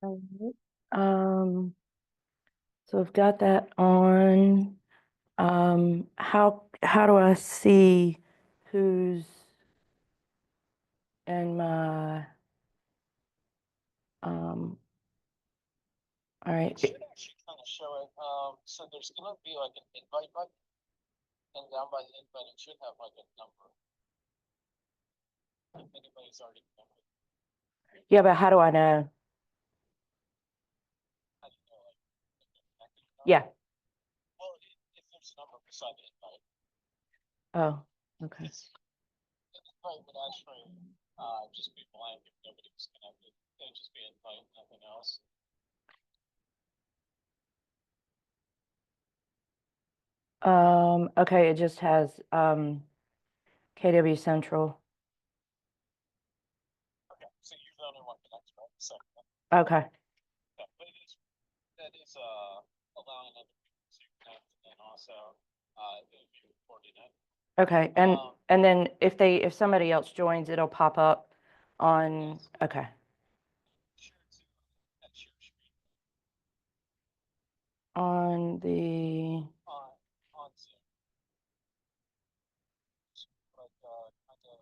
Alright. So I've got that on. How do I see who's in my all right. It should actually kind of show it. So there's going to be like an invite button, and down by the invite, it should have like a number. If anybody's already done it, Yeah, but how do I know? how do you know, like, if they're connected or not? Yeah. Well, if there's a number beside the invite, Oh, okay. the invite would actually just be blank if nobody was connected. It'd just be invite, nothing else. Okay, it just has KW Central. Okay, so you're the only one connected, right? So, Okay. yeah, but that is allowing other people to connect, and also it would be recording it. Okay. And then if somebody else joins, it'll pop up on okay. Share to that share screen On the on Zoom. Like kind of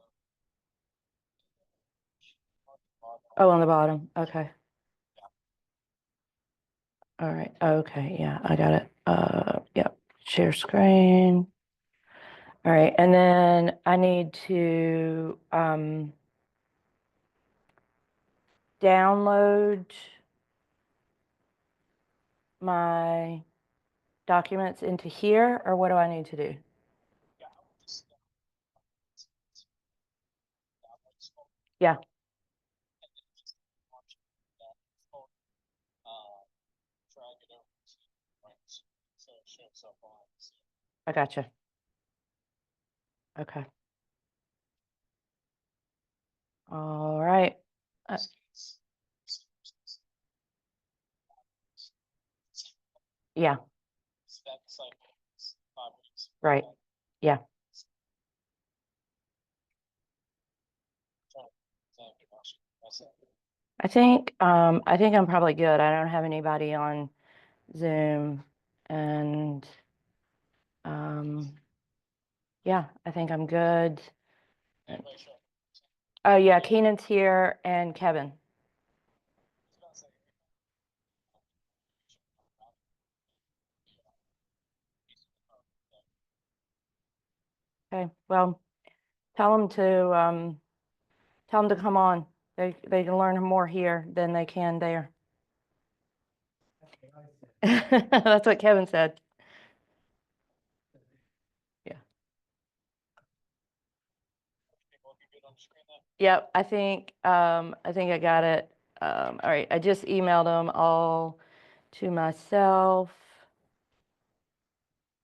on the bottom. oh, on the bottom. Okay. Yeah. All right. Okay. Yeah, I got it. Yep. Share screen. All right. And then I need to download my documents into here, or what do I need to do? Yeah, I would just Yeah. and then just launch that phone, drag it over to right, so it shows up on Zoom. I gotcha. Okay. All right. Yeah. So that cycle is 5 weeks. Right. Yeah. I think I'm probably good. I don't have anybody on Zoom, and yeah, I think I'm good. Oh yeah, Keenan's here and Kevin. Okay, well, tell them to come on. They can learn more here than they can there. That's what Kevin said. Yeah. Yep, I think I got it. All right, I just emailed them all to myself.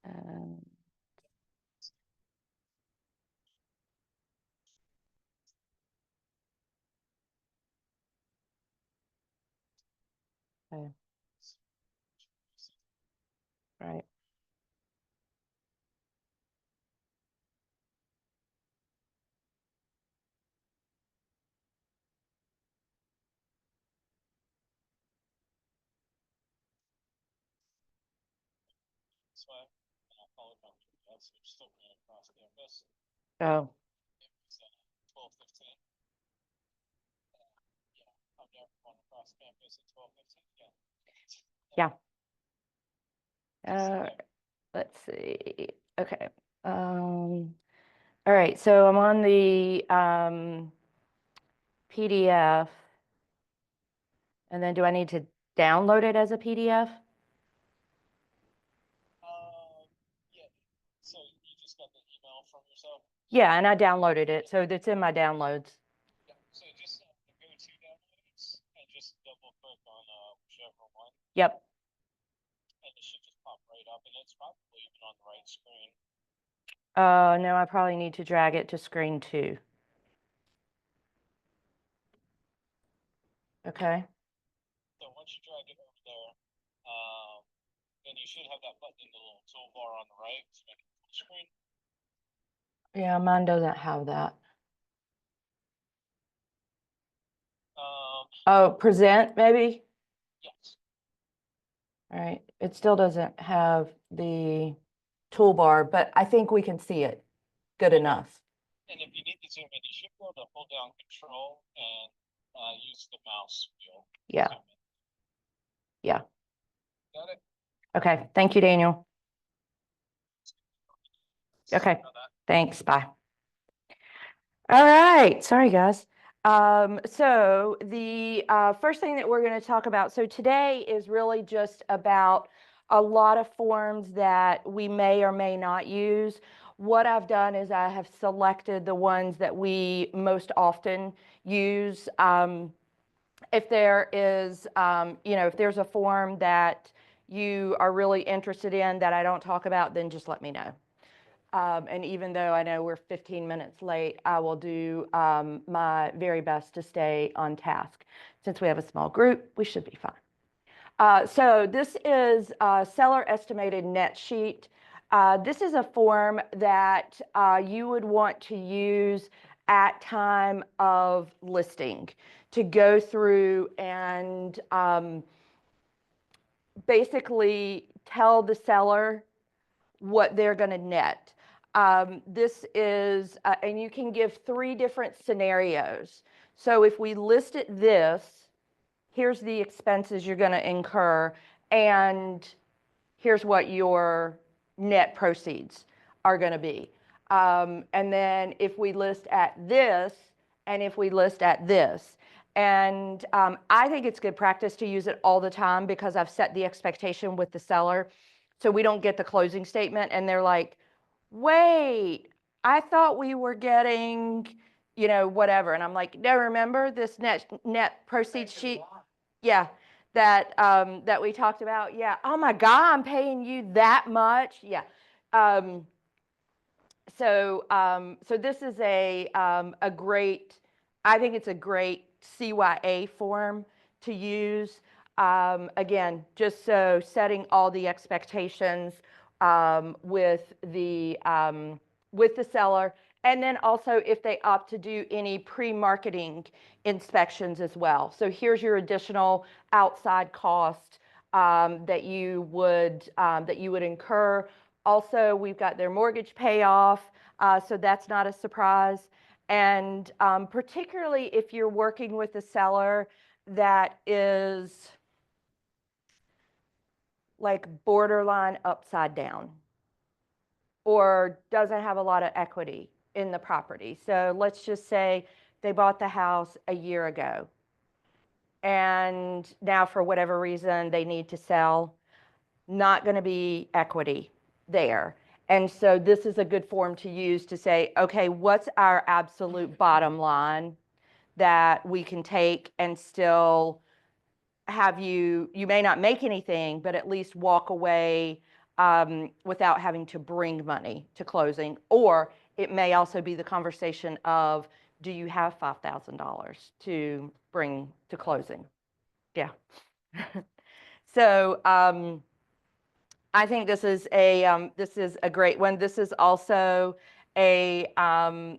Um, okay. Right. So I followed my GPS, which still ran across campus. Oh, It was 12:15. Yeah, I'm never going across campus at 12:15 again. yeah. Let's see. Okay. All right, so I'm on the PDF, and then do I need to download it as a PDF? Yeah. So you just got the email from yourself? Yeah, and I downloaded it, so it's in my downloads. Yeah. So just go to downloads and just double click on whichever one, Yep. and it should just pop right up, and it's probably even on the right screen. No, I probably need to drag it to screen 2. Okay. So once you drag it over there, then you should have that button in the little toolbar on the right to make it full screen. Yeah, mine doesn't have that. Um, Oh, present maybe? Yes. All right, it still doesn't have the toolbar, but I think we can see it good enough. And if you need to zoom in, you should be able to hold down control and use the mouse wheel. to Yeah. zoom in. Yeah. Got it? Okay, thank you, Daniel. Okay, How that- thanks, bye. All right, sorry, guys. So the first thing that we're going to talk about, so today is really just about a lot of forms that we may or may not use. What I've done is I have selected the ones that we most often use. If there is, if there's a form that you are really interested in that I don't talk about, then just let me know. And even though I know we're 15 minutes late, I will do my very best to stay on task. Since we have a small group, we should be fine. So this is a seller estimated net sheet. This is a form that you would want to use at time of listing to go through and basically tell the seller what they're going to net. This is, and you can give 3 different scenarios. So if we list it this, here's the expenses you're going to incur, and here's what your net proceeds are going to be. And then if we list at this, and if we list at this, and I think it's good practice to use it all the time because I've set the expectation with the seller. So we don't get the closing statement and they're like, wait, I thought we were getting, whatever. And I'm like, no, remember this net proceeds sheet? Yeah, that we talked about. Yeah. Oh my God, I'm paying you that much. Yeah. So this is a great, I think it's a great CYA form to use. Again, just so setting all the expectations with the seller, and then also if they opt to do any pre-marketing inspections as well. So here's your additional outside cost that you would incur. Also, we've got their mortgage payoff, so that's not a surprise. And particularly if you're working with a seller that is like borderline upside down or doesn't have a lot of equity in the property. So let's just say they bought the house a year ago and now for whatever reason they need to sell, not going to be equity there. And so this is a good form to use to say, okay, what's our absolute bottom line that we can take and still have you may not make anything, but at least walk away without having to bring money to closing. Or it may also be the conversation of, do you have $5,000 to bring to closing? Yeah. So I think this is a great one. This is also a a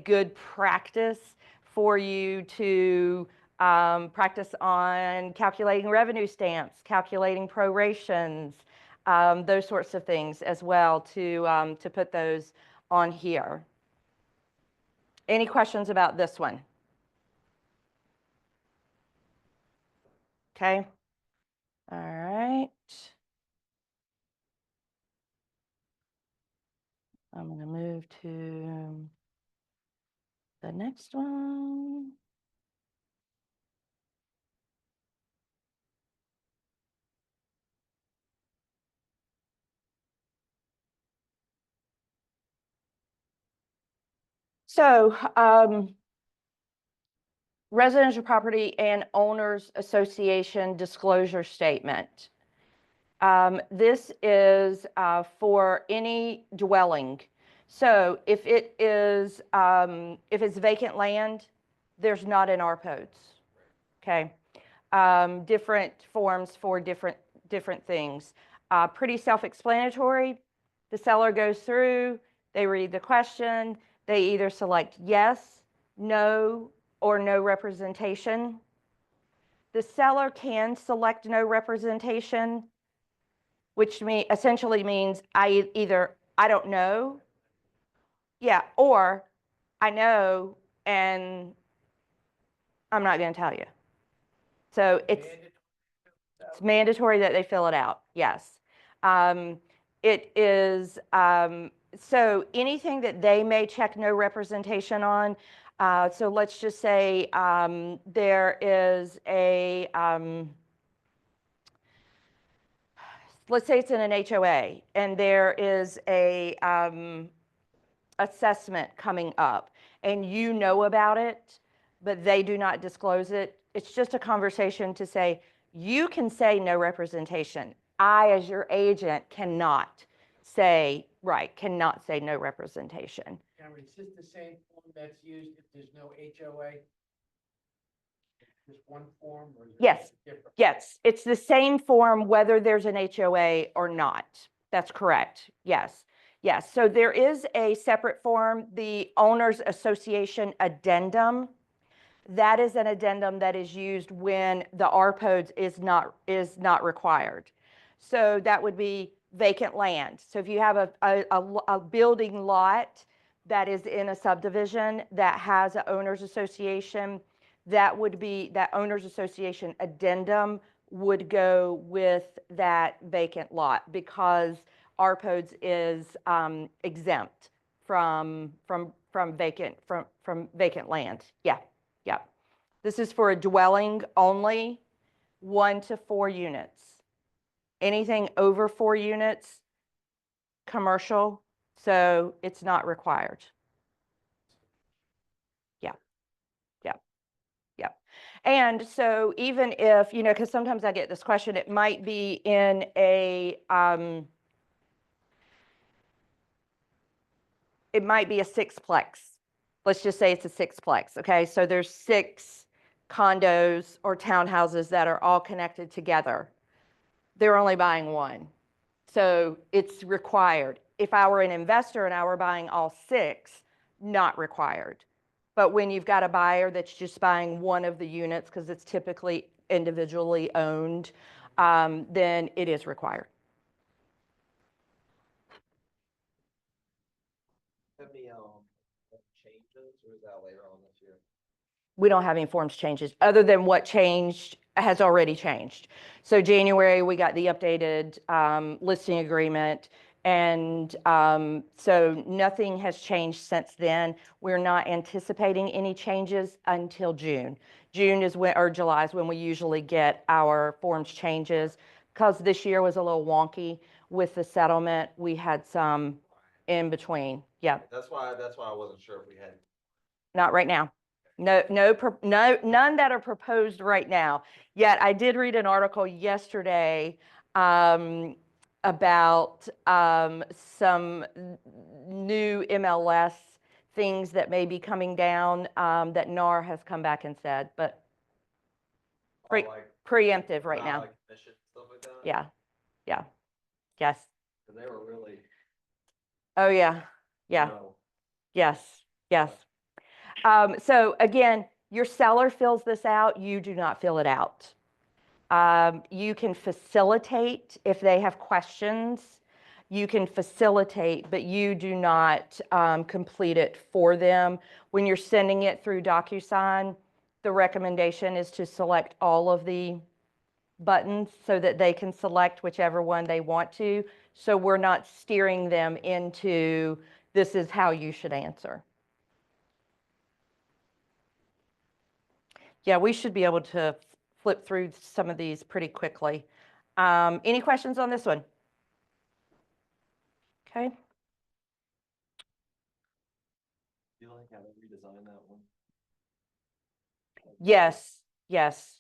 good practice for you to practice on calculating revenue stamps, calculating prorations, those sorts of things as well to put those on here. Any questions about this one? Okay. All right. I'm going to move to the next one. So, residential property and owners association disclosure statement. This is for any dwelling. So if it's vacant land, there's not an RPODS. Okay. Different forms for different things. Pretty self-explanatory. The seller goes through, they read the question, they either select yes, no, or no representation. the seller can select no representation, which essentially means either I don't know, yeah, or I know and I'm not going to tell you. So it's mandatory that they fill it out. Yes. It is, so anything that they may check no representation on. So let's just say there is a, let's say it's in an HOA and there is a assessment coming up and you know about it, but they do not disclose it. It's just a conversation to say, you can say no representation. I, as your agent, cannot say, right, cannot say no representation. Cameron, is this the same form that's used if there's no HOA? Just one form or is it Yes. different? Yes, it's the same form whether there's an HOA or not. That's correct. Yes. Yes. So there is a separate form, the Owners Association Addendum. That is an addendum that is used when the RPODS is not required. So that would be vacant land. So if you have a building lot that is in a subdivision that has an owners association, that would be, that owners association addendum would go with that vacant lot because RPODS is exempt from vacant land. Yeah. Yeah. This is for a dwelling only, 1 to 4 units. Anything over 4 units, commercial, so it's not required. Yeah. Yeah. Yeah. And so even if, you know, because sometimes I get this question, it might be in it might be a sixplex. Let's just say it's a sixplex, okay? So there's 6 condos or townhouses that are all connected together. They're only buying 1. So it's required. If I were an investor and I were buying all 6, not required. But when you've got a buyer that's just buying one of the units, because it's typically individually owned, then it is required. Have any changes, or is that later on this year? We don't have any forms changes other than what changed has already changed. So January, we got the updated listing agreement. And so nothing has changed since then. We're not anticipating any changes until June. June is when, or July is when we usually get our forms changes. Because this year was a little wonky with the settlement, we had some in between. Yeah. That's why I wasn't sure if we had. Not right now. No, none that are proposed right now. Yet I did read an article yesterday about some new MLS things that may be coming down that NAR has come back and said, but preemptive right now. Like commission, stuff like that? Yeah, yeah, yes. And they were really. Oh, yeah, yeah, No. yes, yes. So again, your seller fills this out, you do not fill it out. You can facilitate if they have questions. You can facilitate, but you do not complete it for them. When you're sending it through DocuSign, the recommendation is to select all of the buttons so that they can select whichever one they want to. So we're not steering them into, this is how you should answer. Yeah, we should be able to flip through some of these pretty quickly. Any questions on this one? Okay. Do you like how they redesigned that one? Yes, yes.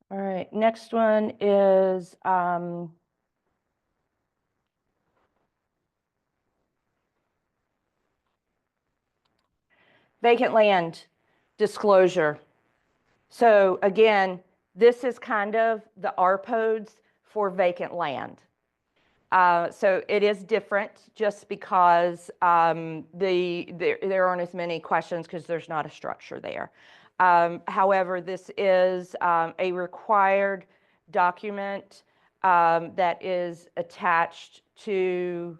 All right, next one is vacant land disclosure. So again, This is kind of the RPODs for vacant land. So it is different just because there aren't as many questions because there's not a structure there. However, this is a required document that is attached to,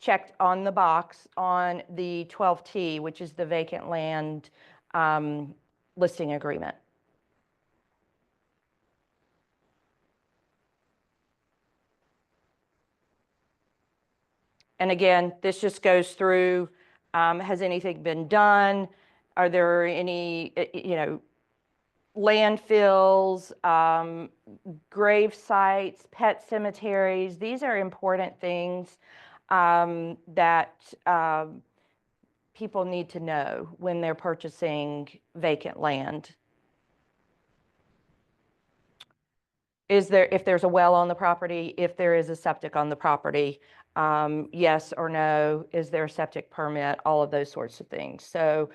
checked on the box on the 12T, which is the vacant land listing agreement. And again, this just goes through, has anything been done? Are there any, landfills, grave sites, pet cemeteries? These are important things that people need to know when they're purchasing vacant land. If there's a well on the property, if there is a septic on the property, yes or no, is there a septic permit, all of those sorts of things. So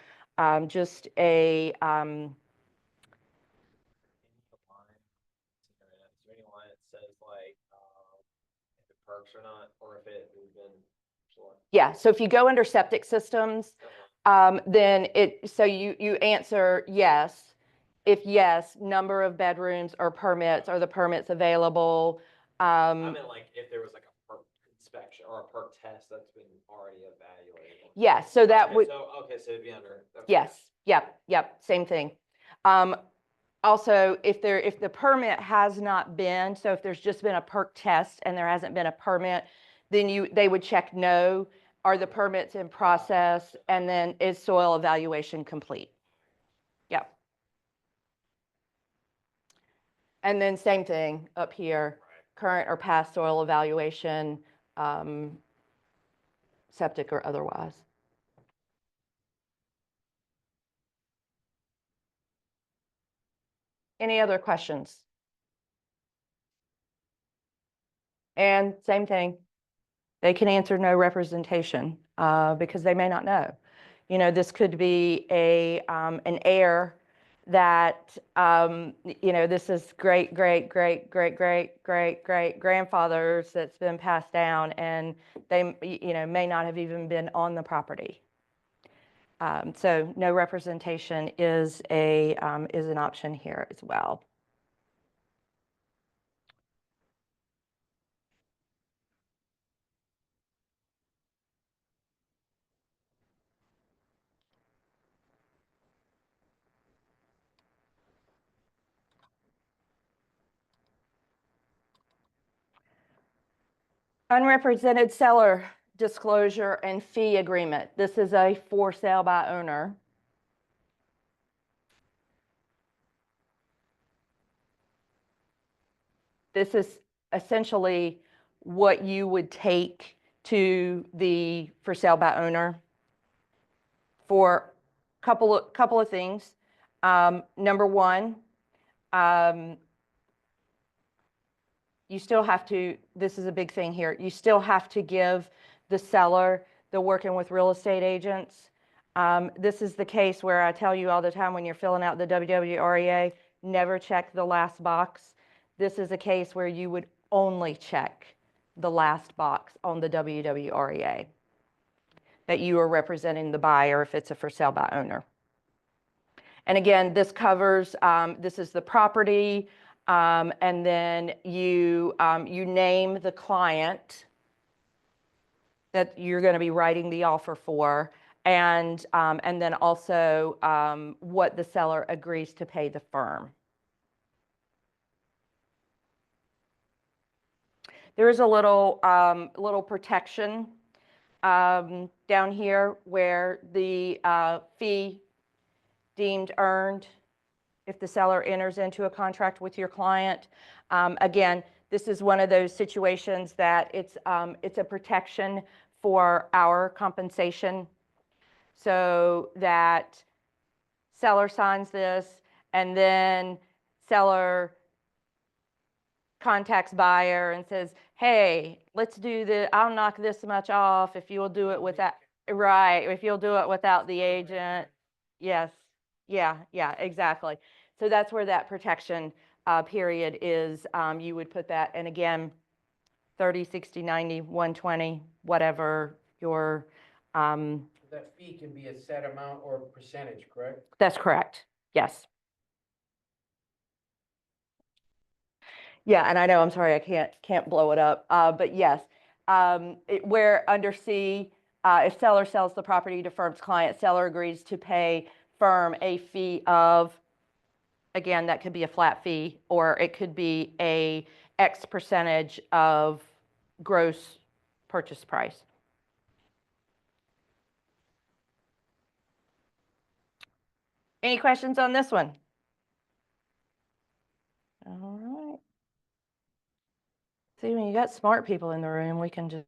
just a, Any line, is there any line that says like, if it perks or not, or if it has been, sure. yeah, so if you go under septic systems, then so you answer yes. If yes, number of bedrooms or permits, are the permits available? I meant like if there was like a perk inspection or a perk test that's been already evaluated. Yeah, so that Okay, would, okay, so it'd be under. Okay. yes, yep, same thing. Also, if the permit has not been, so if there's just been a perk test and there hasn't been a permit, then they would check no, are the permits in process, and then is soil evaluation complete? Yep. And then same thing up here, current or past soil evaluation, septic or otherwise. Any other questions? And same thing, they can answer no representation because they may not know. This could be an heir that, this is great grandfathers that's been passed down, and they, may not have even been on the property. So no representation is an option here as well. Unrepresented seller disclosure and fee agreement. This is a for sale by owner. This is essentially what you would take to the for sale by owner for a couple of things. Number one, you still have to, this is a big thing here, you still have to give the seller the working with real estate agents. This is the case where I tell you all the time when you're filling out the WWREA, never check the last box. This is a case where you would only check the last box on the WWREA, that you are representing the buyer if it's a for sale by owner. And again, this covers, this is the property, and then you name the client that you're going to be writing the offer for, and then also what the seller agrees to pay the firm. There is a little protection down here where the fee deemed earned if the seller enters into a contract with your client. Again, this is one of those situations that it's a protection for our compensation, so that seller signs this and then seller contacts buyer and says, hey, let's do the, I'll knock this much off if you'll do it without, right, if you'll do it without the agent. Yes, yeah, exactly. So that's where that protection period is. You would put that, and again, 30, 60, 90, 120, whatever your, That fee can be a set amount or percentage, correct? that's correct. Yes. Yeah, and I know, I'm sorry, I can't blow it up, but yes. Where under C, if seller sells the property to firm's client, seller agrees to pay firm a fee of, again, that could be a flat fee, or it could be a X percentage of gross purchase price. Any questions on this one? All right. See, when you got smart people in the room, we can just